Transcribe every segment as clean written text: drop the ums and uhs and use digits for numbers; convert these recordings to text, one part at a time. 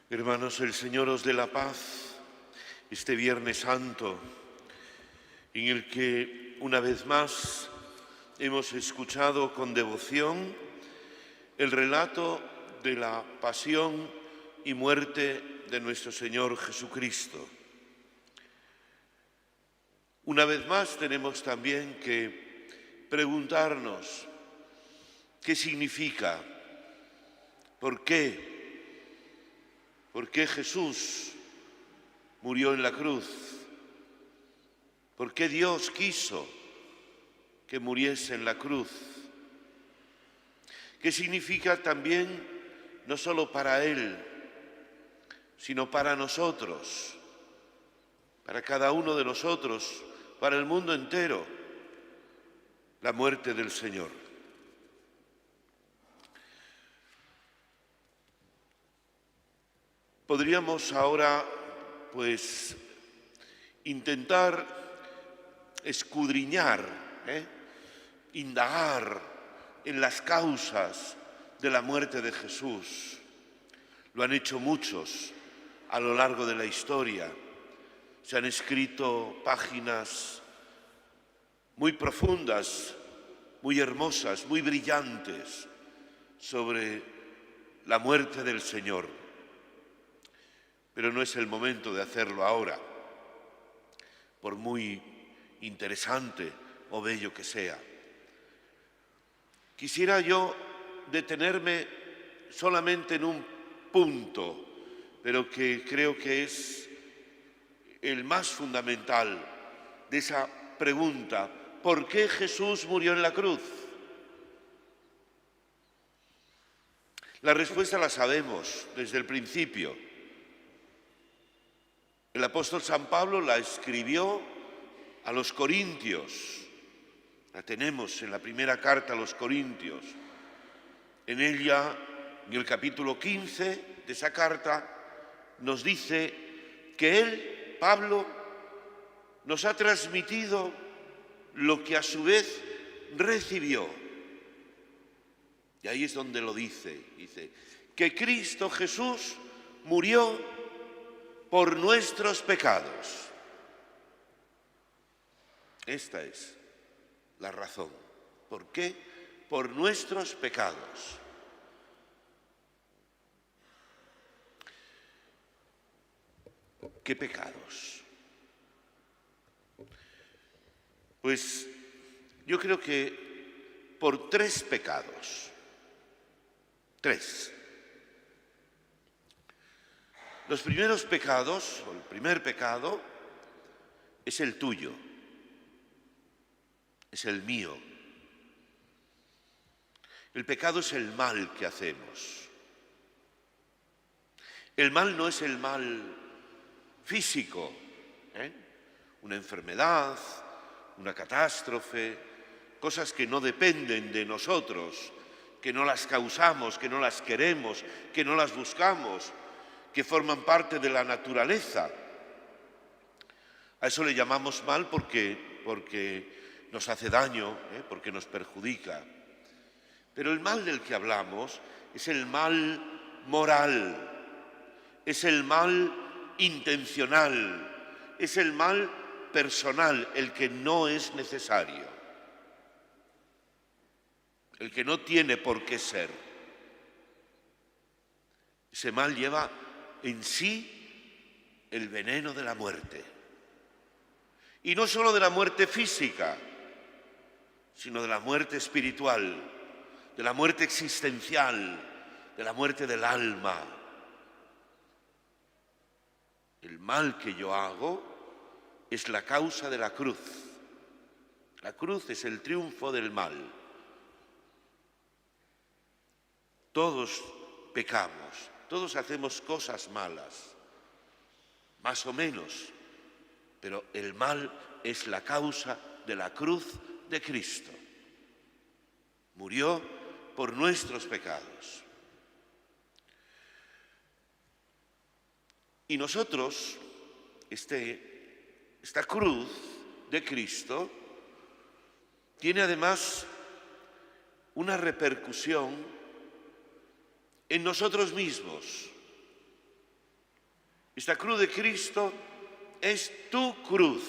Hermanos, el Señor os dé la paz este Viernes Santo, en el que una vez más hemos escuchado con devoción el relato de la pasión y muerte de nuestro Señor Jesucristo. Una vez más tenemos también que preguntarnos qué significa, por qué Jesús murió en la cruz, por qué Dios quiso que muriese en la cruz, qué significa también no solo para Él, sino para nosotros, para cada uno de nosotros, para el mundo entero, la muerte del Señor. Podríamos ahora, intentar escudriñar, indagar en las causas de la muerte de Jesús. Lo han hecho muchos a lo largo de la historia. Se han escrito páginas muy profundas, muy hermosas, muy brillantes sobre la muerte del Señor. Pero no es el momento de hacerlo ahora, por muy interesante o bello que sea. Quisiera yo detenerme solamente en un punto, pero que creo que es el más fundamental de esa pregunta: ¿por qué Jesús murió en la cruz? La respuesta la sabemos desde el principio. El apóstol San Pablo la escribió a los Corintios. La tenemos en la primera carta a los Corintios. En ella, en el capítulo 15 de esa carta, nos dice que él, Pablo, nos ha transmitido lo que a su vez recibió. Y ahí es donde lo dice. Dice que Cristo Jesús murió por nuestros pecados. Esta es la razón. ¿Por qué? Por nuestros pecados. ¿Qué pecados? Pues yo creo que por 3 pecados. 3. Los primeros pecados, o el primer pecado, es el tuyo, es el mío. El pecado es el mal que hacemos. El mal no es el mal físico, una enfermedad, una catástrofe, cosas que no dependen de nosotros, que no las causamos, que no las queremos, que no las buscamos, que forman parte de la naturaleza. A eso le llamamos mal porque nos hace daño, porque nos perjudica. Pero el mal del que hablamos es el mal moral, es el mal intencional, es el mal personal, el que no es necesario, el que no tiene por qué ser. Ese mal lleva en sí el veneno de la muerte. Y no solo de la muerte física, sino de la muerte espiritual, de la muerte existencial, de la muerte del alma. El mal que yo hago es la causa de la cruz. La cruz es el triunfo del mal. Todos pecamos. Todos hacemos cosas malas, más o menos, pero el mal es la causa de la cruz de Cristo. Murió por nuestros pecados. Y nosotros, esta cruz de Cristo, tiene además una repercusión en nosotros mismos. Esta cruz de Cristo es tu cruz.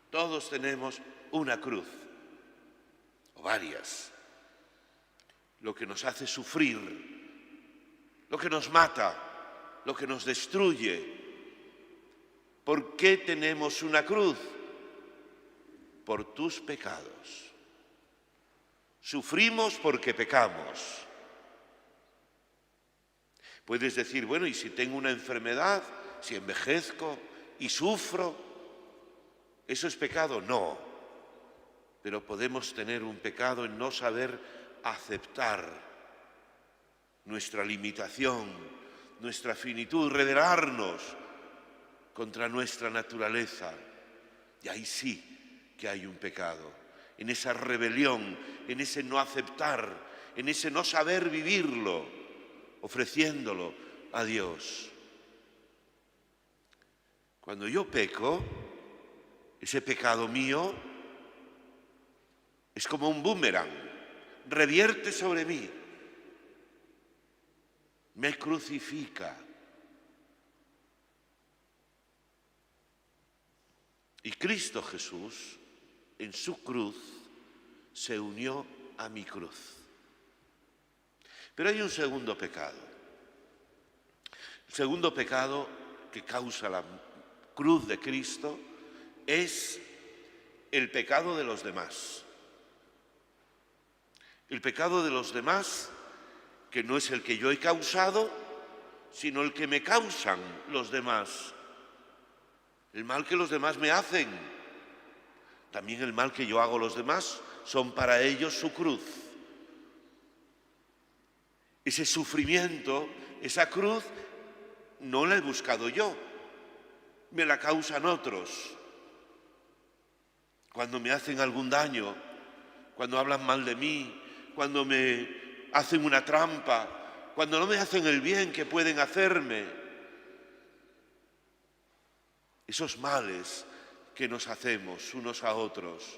Todos tenemos una cruz, o varias. Lo que nos hace sufrir, lo que nos mata, lo que nos destruye. ¿Por qué tenemos una cruz? Por tus pecados. Sufrimos porque pecamos. Puedes decir, bueno, ¿y si tengo una enfermedad, si envejezco y sufro, eso es pecado? No, pero podemos tener un pecado en no saber aceptar nuestra limitación, nuestra finitud, rebelarnos contra nuestra naturaleza. Y ahí sí que hay un pecado, en esa rebelión, en ese no aceptar, en ese no saber vivirlo, ofreciéndolo a Dios. Cuando yo peco, ese pecado mío es como un boomerang, revierte sobre mí, me crucifica. Y Cristo Jesús, en su cruz, se unió a mi cruz. Pero hay un segundo pecado. El segundo pecado que causa la cruz de Cristo es el pecado de los demás. El pecado de los demás, que no es el que yo he causado, sino el que me causan los demás. El mal que los demás me hacen, también el mal que yo hago a los demás, son para ellos su cruz. Ese sufrimiento, esa cruz, no la he buscado yo, me la causan otros. Cuando me hacen algún daño, cuando hablan mal de mí, cuando me hacen una trampa, cuando no me hacen el bien que pueden hacerme. Esos males que nos hacemos unos a otros,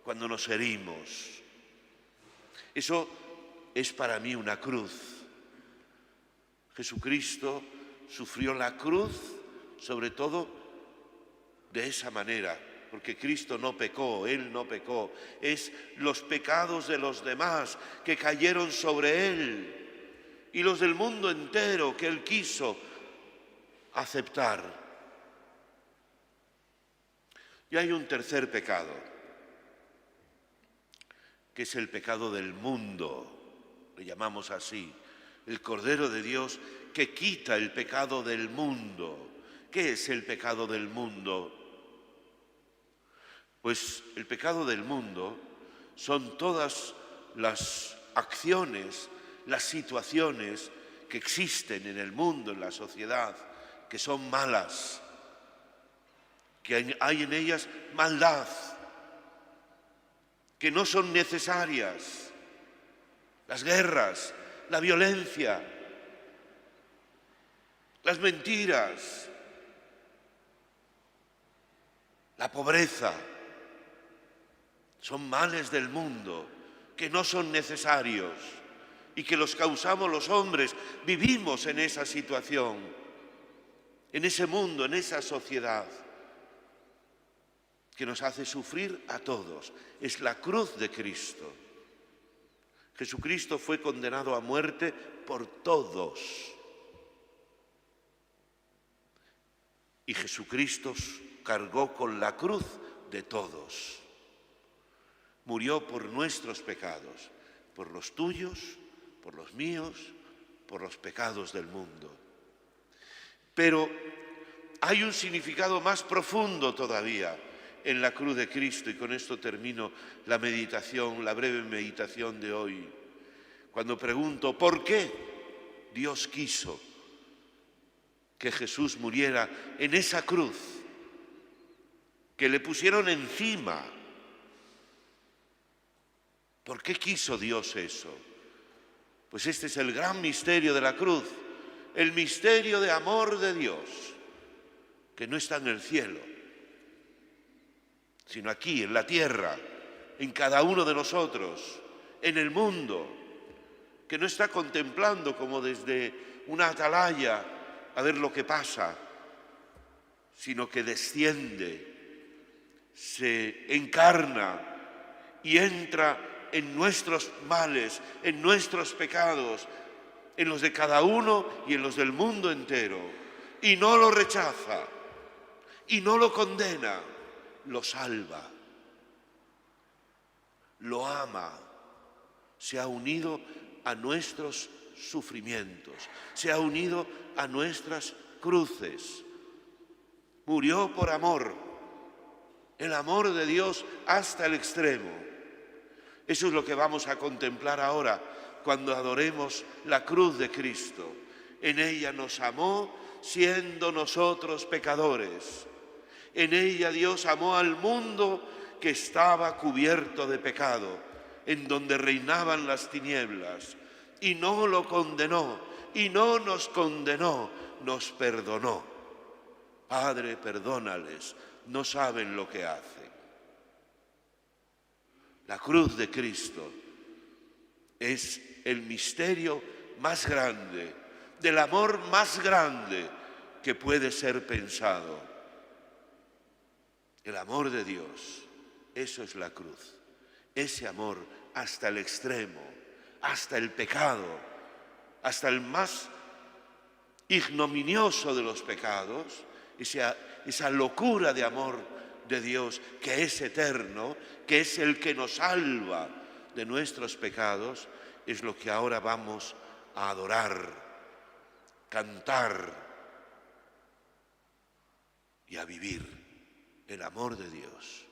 cuando nos herimos. Eso es para mí una cruz. Jesucristo sufrió la cruz, sobre todo de esa manera, porque Cristo no pecó, Él no pecó. Es los pecados de los demás que cayeron sobre Él y los del mundo entero que Él quiso aceptar. Y hay un tercer pecado, que es el pecado del mundo. Le llamamos así, el Cordero de Dios que quita el pecado del mundo. ¿Qué es el pecado del mundo? Pues el pecado del mundo son todas las acciones, las situaciones que existen en el mundo, en la sociedad, que son malas, que hay en ellas maldad, que no son necesarias. Las guerras, la violencia, las mentiras, la pobreza, son males del mundo que no son necesarios y que los causamos los hombres. Vivimos en esa situación, en ese mundo, en esa sociedad que nos hace sufrir a todos. Es la cruz de Cristo. Jesucristo fue condenado a muerte por todos. Y Jesucristo cargó con la cruz de todos. Murió por nuestros pecados, por los tuyos, por los míos, por los pecados del mundo. Pero hay un significado más profundo todavía en la cruz de Cristo, y con esto termino la meditación, la breve meditación de hoy. Cuando pregunto, ¿por qué Dios quiso que Jesús muriera en esa cruz que le pusieron encima? ¿Por qué quiso Dios eso? Pues este es el gran misterio de la cruz, el misterio de amor de Dios, que no está en el cielo, sino aquí, en la tierra, en cada uno de nosotros, en el mundo, que no está contemplando como desde una atalaya a ver lo que pasa, sino que desciende, se encarna y entra en nuestros males, en nuestros pecados, en los de cada uno y en los del mundo entero. Y no lo rechaza, y no lo condena, lo salva, lo ama, se ha unido a nuestros sufrimientos, se ha unido a nuestras cruces. Murió por amor, el amor de Dios hasta el extremo. Eso es lo que vamos a contemplar ahora cuando adoremos la cruz de Cristo. En ella nos amó siendo nosotros pecadores. En ella Dios amó al mundo que estaba cubierto de pecado, en donde reinaban las tinieblas, y no lo condenó, y no nos condenó, nos perdonó. Padre, perdónales, no saben lo que hacen. La cruz de Cristo es el misterio más grande, del amor más grande que puede ser pensado. El amor de Dios, eso es la cruz. Ese amor hasta el extremo, hasta el pecado, hasta el más ignominioso de los pecados, esa locura de amor de Dios que es eterno, que es el que nos salva de nuestros pecados, es lo que ahora vamos a adorar, cantar y a vivir el amor de Dios.